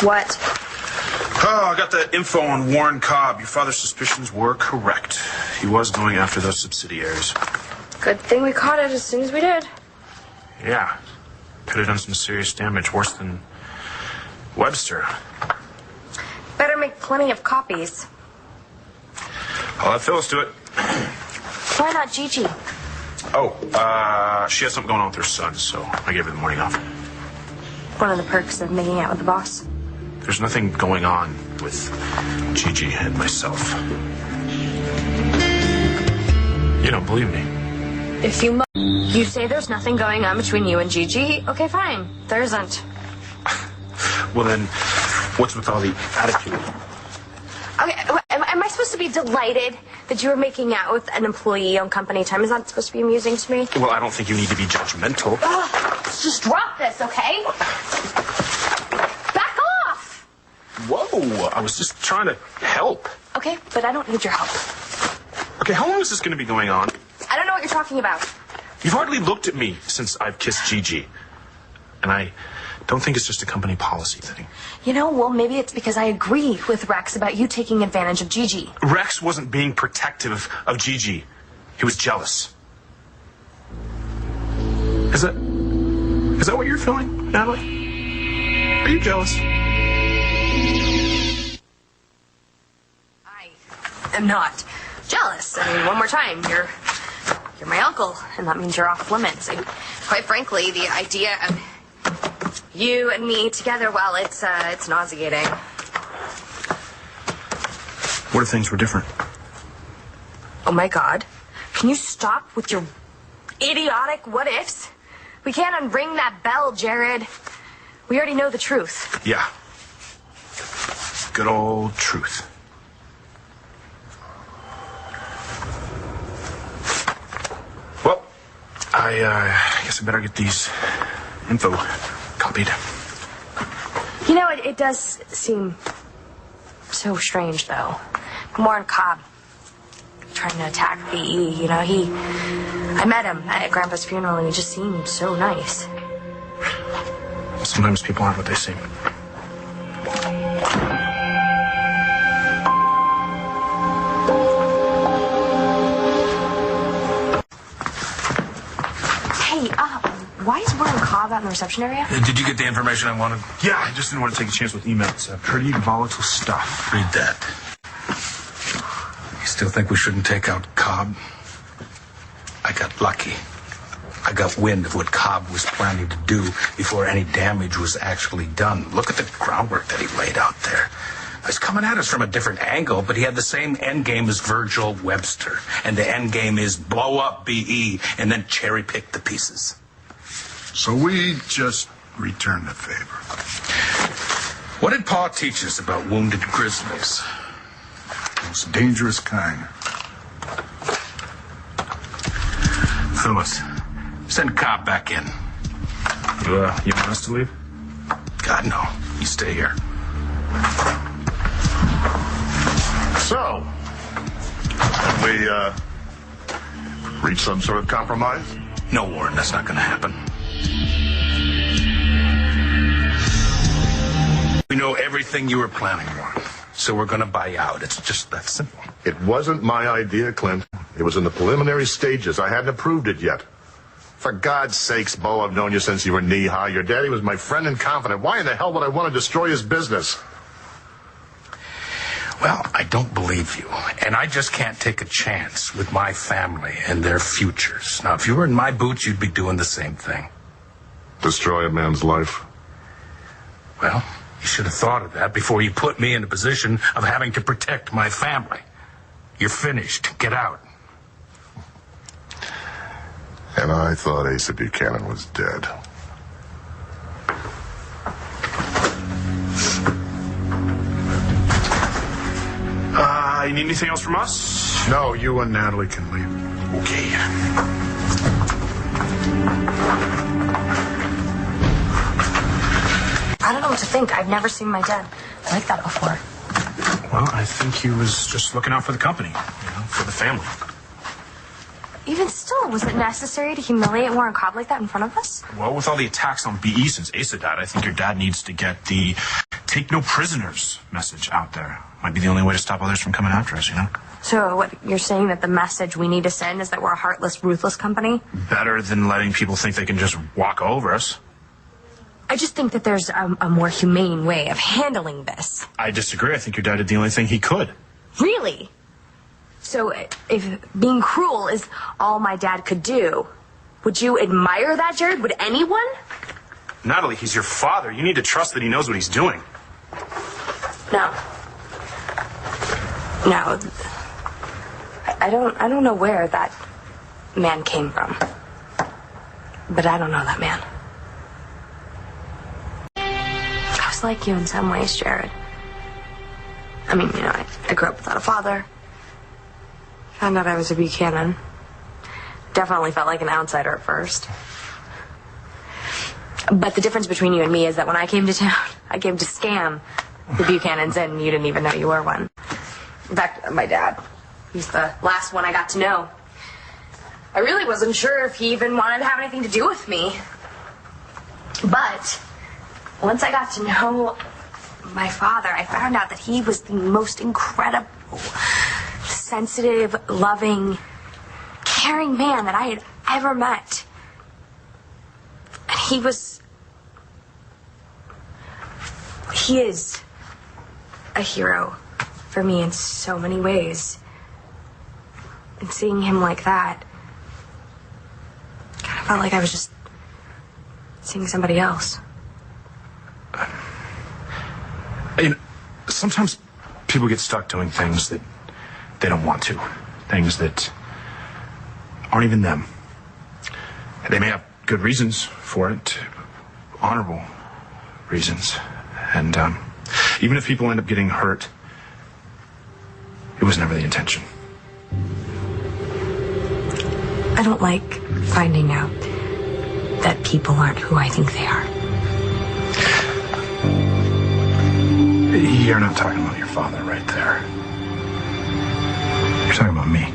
What? Oh, I got the info on Warren Cobb. Your father's suspicions were correct. He was going after those subsidiaries. Good thing we caught it as soon as we did. Yeah. Could have done some serious damage, worse than Webster. Better make plenty of copies. I'll have Phyllis do it. Why not Gigi? Oh, she has something going on with her son, so I gave her the morning off. One of the perks of making out with the boss. There's nothing going on with Gigi and myself. You don't believe me. If you say there's nothing going on between you and Gigi, okay, fine. There isn't. Well then, what's with all the attitude? Okay, am I supposed to be delighted that you were making out with an employee on company time? Is that supposed to be amusing to me? Well, I don't think you need to be judgmental. Let's just drop this, okay? Back off! Whoa, I was just trying to help. Okay, but I don't need your help. Okay, how long is this going to be going on? I don't know what you're talking about. You've hardly looked at me since I've kissed Gigi. And I don't think it's just a company policy thing. You know, well, maybe it's because I agree with Rex about you taking advantage of Gigi. Rex wasn't being protective of Gigi. He was jealous. Is that what you're feeling, Natalie? Are you jealous? I am not jealous. I mean, one more time, you're my uncle, and that means you're off limits. And quite frankly, the idea of you and me together, well, it's nauseating. What if things were different? Oh my God. Can you stop with your idiotic what-ifs? We can't unring that bell, Jared. We already know the truth. Yeah. Good old truth. Well, I guess I better get these info copied. You know, it does seem so strange, though. Warren Cobb trying to attack BE, you know, I met him at Grandpa's funeral and he just seemed so nice. Sometimes people aren't what they seem. Hey, why is Warren Cobb out in the reception area? Did you get the information I wanted? Yeah, I just didn't want to take a chance with emails. Pretty volatile stuff. Read that. You still think we shouldn't take out Cobb? I got lucky. I got wind of what Cobb was planning to do before any damage was actually done. Look at the groundwork that he laid out there. He's coming at us from a different angle, but he had the same end game as Virgil Webster. And the end game is blow up BE and then cherry pick the pieces. So we just return the favor. What did Pa teach us about wounded grizzlies? Most dangerous kind. Phyllis, send Cobb back in. You want us to leave? God, no. You stay here. So, have we reached some sort of compromise? No, Warren, that's not going to happen. We know everything you were planning, Warren. So we're going to buy out. It's just that simple. It wasn't my idea, Clint. It was in the preliminary stages. I hadn't approved it yet. For God's sakes, Bo, I've known you since you were knee-high. Your daddy was my friend and confidant. Why in the hell would I want to destroy his business? Well, I don't believe you. And I just can't take a chance with my family and their futures. Now, if you were in my boots, you'd be doing the same thing. Destroy a man's life? Well, you should have thought of that before you put me in a position of having to protect my family. You're finished. Get out. And I thought Asa Buchanan was dead. You need anything else from us? No, you and Natalie can leave. Okay. I don't know what to think. I've never seen my dad like that before. Well, I think he was just looking out for the company, for the family. even still, was it necessary to humiliate Warren Cobb like that in front of us? Well, with all the attacks on BE since Asa died, I think your dad needs to get the take no prisoners message out there. Might be the only way to stop others from coming after us, you know? So what you're saying that the message we need to send is that we're a heartless, ruthless company? Better than letting people think they can just walk over us. I just think that there's a more humane way of handling this. I disagree. I think your dad did the only thing he could. Really? So if being cruel is all my dad could do, would you admire that, Jared? Would anyone? Natalie, he's your father. You need to trust that he knows what he's doing. No. No. I don't know where that man came from. But I don't know that man. I was like you in some ways, Jared. I mean, you know, I grew up without a father. Found out I was a Buchanan. Definitely felt like an outsider at first. But the difference between you and me is that when I came to town, I came to scam the Buchanans, and you didn't even know you were one. In fact, my dad, he's the last one I got to know. I really wasn't sure if he even wanted to have anything to do with me. But once I got to know my father, I found out that he was the most incredible, sensitive, loving, caring man that I had ever met. And he is a hero for me in so many ways. And seeing him like that kind of felt like I was just seeing somebody else. You know, sometimes people get stuck doing things that they don't want to. Things that aren't even them. They may have good reasons for it, honorable reasons. And even if people end up getting hurt, it was never the intention. I don't like finding out that people aren't who I think they are. You're not talking about your father right there. You're talking about me.